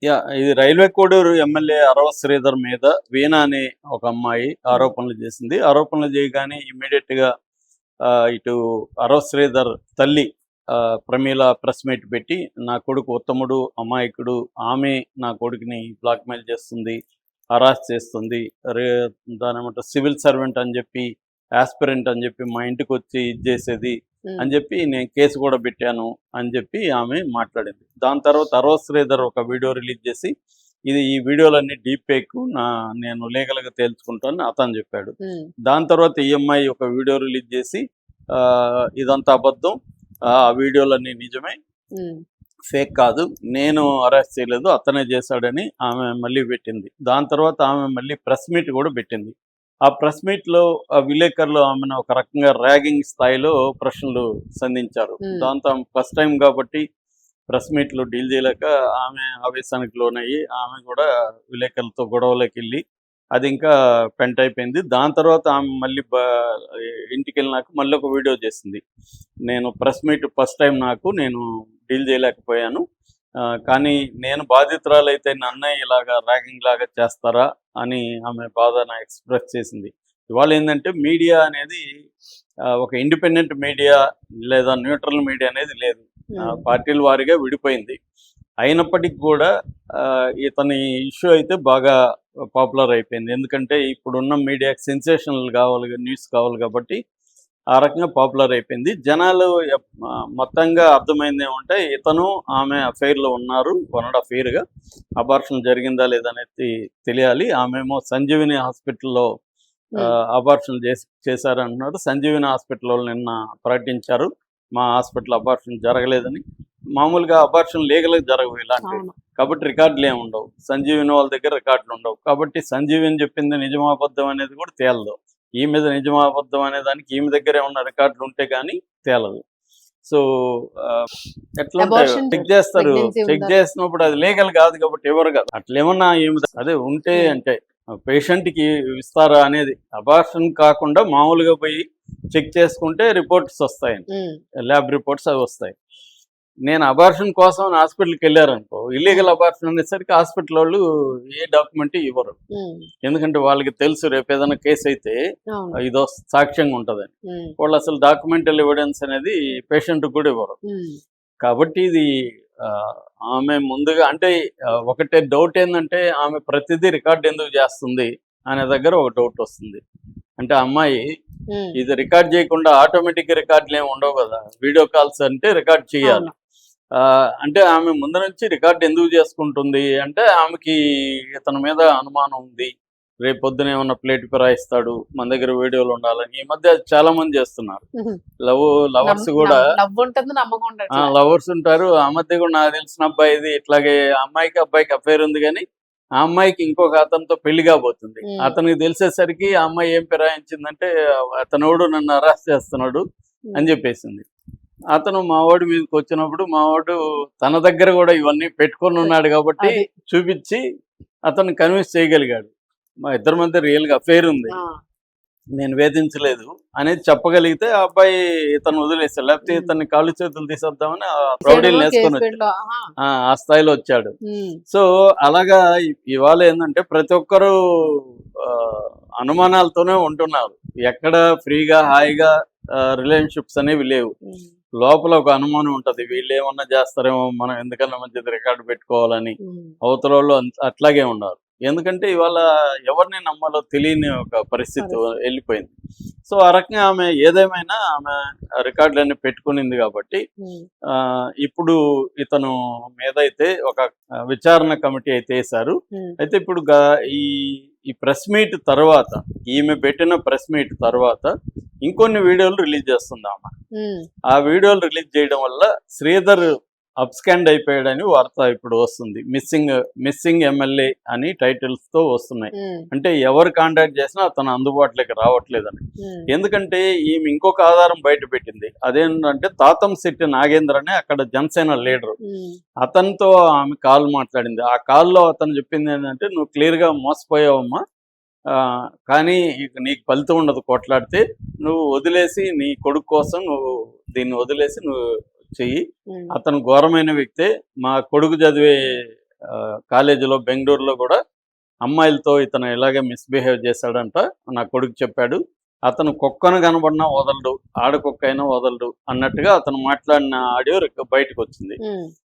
ఇది railway Koduru MLA అరవ శ్రీధర్ మీద వీణ అనే ఒక అమ్మాయి ఆరోపణలు చేసింది. ఆరోపణలు చేయగానే ఇమ్మీడియట్ గా ఇటు అరవ శ్రీధర్ తల్లి ప్రమీల ప్రెస్ మీట్ పెట్టి, నా కొడుకు ఉత్తముడు అమాయకుడు, ఆమె నా కొడుకుని బ్లాక్మెయిల్ చేస్తుంది, హరాస్ చేస్తుంది, దాని ఏమంటారు సివిల్ సర్వెంట్ అని చెప్పి, ఆస్పిరెంట్ అని చెప్పి మా ఇంటికి వచ్చి ఇది చేసేది అని చెప్పి నేను కేసు కూడా పెట్టాను అని చెప్పి ఆమె మాట్లాడింది. దాని తర్వాత అరవ శ్రీధర్ ఒక వీడియో రిలీజ్ చేసి, ఈ వీడియోలన్నీ డీప్ ఫేక్, నేను లీగల్గా తేల్చుకుంటాను అతను చెప్పాడు. దాని తర్వాత ఈఎంఐ ఒక వీడియో రిలీజ్ చేసి ఇదంతా అబద్ధం, ఆ వీడియోలన్నీ నిజమే, ఫేక్ కాదు, నేను అరెస్ట్ చేయలేదు, అతనే చేశాడని ఆమె మళ్ళీ పెట్టింది. దాని తర్వాత ఆమె మళ్ళీ ప్రెస్ మీట్ కూడా పెట్టింది. ఆ ప్రెస్ మీట్లో విలేకరులు ఆమెను ఒక రకంగా ర్యాగింగ్ స్థాయిలో ప్రశ్నలు సంధించారు. దాంతో ఫస్ట్ టైం కాబట్టి ప్రెస్ మీట్లో డీల్ చేయలేక ఆమె ఆవేశానికి లోనయ్యి ఆమె కూడా విలేకరులతో గొడవలోకి వెళ్ళి అది ఇంకా పెంట్ అయిపోయింది. దాని తర్వాత ఆమె మళ్ళీ ఇంటికి వెళ్ళినాక మళ్ళీ ఒక వీడియో చేసింది. నేను ప్రెస్ మీట్ ఫస్ట్ టైం, నేను డీల్ చేయలేకపోయాను, కానీ నేను బాధితురాలైతే నన్నే ఇలాగా ర్యాగింగ్ లాగా చేస్తారా అని ఆమె బాధను ఎక్స్ప్రెస్ చేసింది. ఇవాళ ఏంటంటే మీడియా అనేది ఒక ఇండిపెండెంట్ మీడియా లేదా న్యూట్రల్ మీడియా అనేది లేదు, పార్టీల వారీగా విడిపోయింది. అయినప్పటికీ కూడా ఇతని ఇష్యూ అయితే బాగా పాపులర్ అయిపోయింది. ఎందుకంటే ఇప్పుడున్న మీడియాకి సెన్సేషనల్ కావాలి, న్యూస్ కావాలి కాబట్టి ఆ రకంగా పాపులర్ అయిపోయింది. జనాలు మొత్తంగా అర్థమైంది ఏమంటే ఇతను ఆమె అఫైర్లో ఉన్నారు, 1.5 yearగా అబార్షన్ జరిగిందా లేదనేది తెలియాలి. ఆమెమో సంజీవిని హాస్పిటల్లో అబార్షన్ చేశారంటున్నారు. సంజీవిని హాస్పిటల్లో నిన్న ప్రకటించారు, మా హాస్పిటల్ అబార్షన్ జరగలేదని. మామూలుగా అబార్షన్ లీగల్గా జరగవు ఇలాంటివి, కాబట్టి రికార్డులు ఏమి ఉండవు, సంజీవిని వాళ్ళ దగ్గర రికార్డులు ఉండవు. కాబట్టి సంజీవిని చెప్పింది నిజమాబద్ధం అనేది కూడా తేలదు. ఈ మీద నిజమాబద్ధం అనే దానికి ఈమె దగ్గరే ఉన్న రికార్డులు ఉంటే కానీ తేలదు. సో ఎట్లా చెక్ చేస్తారు, చెక్ చేసినప్పుడు అది లీగల్ కాదు కాబట్టి ఎవరు కాదు. అట్లేమన్నా అదే ఉంటే అంటే పేషెంట్కి ఇస్తారా అనేది, అబార్షన్ కాకుండా మామూలుగా పోయి చెక్ చేసుకుంటే రిపోర్ట్స్ వస్తాయి, ల్యాబ్ రిపోర్ట్స్ అవి వస్తాయి. నేను అబార్షన్ కోసం హాస్పిటల్కి వెళ్ళారనుకో, ఇల్లీగల్ అబార్షన్ అనేసరికి హాస్పిటల్ వాళ్ళు ఏ డాక్యుమెంట్ ఇవ్వరు. ఎందుకంటే వాళ్ళకి తెలుసు రేపు ఏదైనా కేసు అయితే ఇదో సాక్ష్యంగా ఉంటుందని. వాళ్ళు అసలు డాక్యుమెంటల్ ఎవిడెన్స్ అనేది పేషెంట్కి కూడా ఇవ్వరు. కాబట్టి ఇది ఆమె ముందుగా అంటే ఒకటే డౌట్ ఏంటంటే ఆమె ప్రతిదీ రికార్డ్ ఎందుకు చేస్తుంది అనే దగ్గర ఒక డౌట్ వస్తుంది. అంటే అమ్మాయి ఇది రికార్డ్ చేయకుండా ఆటోమేటిక్ రికార్డులు ఏమి ఉండవు కదా, వీడియో కాల్స్ అంటే రికార్డ్ చేయాలి. అంటే ఆమె ముందు నుంచి రికార్డ్ ఎందుకు చేసుకుంటుంది అంటే ఆమెకి ఇతని మీద అనుమానం ఉంది, రేపు పొద్దున ఏమన్నా ప్లేట్ ఫిరాయిస్తాడు, మన దగ్గర వీడియోలు ఉండాలని. ఈ మధ్య చాలా మంది చేస్తున్నారు, లవర్స్ కూడా లవర్స్ ఉంటారు. ఆ మధ్య కూడా నాకు తెలిసిన అబ్బాయిది ఇట్లాగే అమ్మాయికి అబ్బాయికి అఫైర్ ఉంది, కానీ ఆ అమ్మాయికి ఇంకొక అతనితో పెళ్లి కాబోతుంది. అతనికి తెలిసేసరికి ఆ అమ్మాయి ఏం ఫిరాయించిందంటే అతనోడు నన్ను అరెస్ట్ చేస్తున్నాడు అని చెప్పేసింది. అతను మావాడి మీదకి వచ్చినప్పుడు మావాడు తన దగ్గర కూడా ఇవన్నీ పెట్టుకొని ఉన్నాడు కాబట్టి చూపించి అతను కన్విన్స్ చేయగలిగాడు, మా ఇద్దరి మధ్య రియల్గా అఫైర్ ఉంది, నేను వేధించలేదు అనేది చెప్పగలిగితే ఆ అబ్బాయి ఇతను వదిలేస్తాడు. లేకపోతే ఇతన్ని కాళ్ళు చేతులు తీసేద్దామని ప్రౌఢీలు నేర్చుకొని వచ్చాడు, ఆ స్థాయిలో వచ్చాడు. సో అలాగా ఇవాళ ఏంటంటే ప్రతి ఒక్కరూ అనుమానాలతోనే ఉంటున్నారు. ఎక్కడ ఫ్రీగా హాయిగా రిలేషన్షిప్స్ అనేవి లేవు. లోపల ఒక అనుమానం ఉంటది, వీళ్ళు ఏమన్నా చేస్తారేమో, మనం ఎందుకన్నా మంచిది రికార్డు పెట్టుకోవాలని. అవతల వాళ్ళు అట్లాగే ఉన్నారు. ఎందుకంటే ఇవాళ ఎవరిని నమ్మాలో తెలియని ఒక పరిస్థితి వెళ్ళిపోయింది. సో ఆ రకంగా ఆమె ఏదేమైనా ఆమె రికార్డులన్నీ పెట్టుకునింది కాబట్టి ఇప్పుడు ఇతను మీద అయితే ఒక విచారణ కమిటీ అయితే వేశారు. అయితే ఇప్పుడు ఈ ప్రెస్ మీట్ తర్వాత, ఈమె పెట్టిన ప్రెస్ మీట్ తర్వాత ఇంకొన్ని వీడియోలు రిలీజ్ చేస్తుంది ఆమె. ఆ వీడియోలు రిలీజ్ చేయడం వల్ల శ్రీధర్ అబ్స్కాండ్ అయిపోయాడని వార్త ఇప్పుడు వస్తుంది. మిస్సింగ్ ఎమ్మెల్యే అని టైటిల్స్ తో వస్తున్నాయి. అంటే ఎవరు కాంటాక్ట్ చేసినా అతను అందుబాటులోకి రావట్లేదని. ఎందుకంటే ఈమె ఇంకొక ఆధారం బయట పెట్టింది, అదేంటంటే తాతంశెట్టి నాగేంద్ర అని అక్కడ జనసేన లీడరు, అతనితో ఆమె కాల్ మాట్లాడింది. ఆ కాల్లో అతను చెప్పింది ఏంటంటే, నువ్వు క్లియర్గా మోసపోయావమ్మా, కానీ నీకు ఫలితం ఉండదు కొట్లాడితే, నువ్వు వదిలేసి నీ కొడుకు కోసం నువ్వు దీన్ని వదిలేసి నువ్వు చెయ్యి, అతను ఘోరమైన వ్యక్తే, మా కొడుకు చదివే కాలేజీలో బెంగళూరులో కూడా అమ్మాయిలతో ఇతను ఇలాగే మిస్బిహేవ్ చేశాడంట, నా కొడుకు చెప్పాడు. అతను కుక్కను కనబడినా వదలడు, ఆడకుక్క అయినా వదలడు అన్నట్టుగా అతను మాట్లాడిన ఆడియో బయటకు వచ్చింది.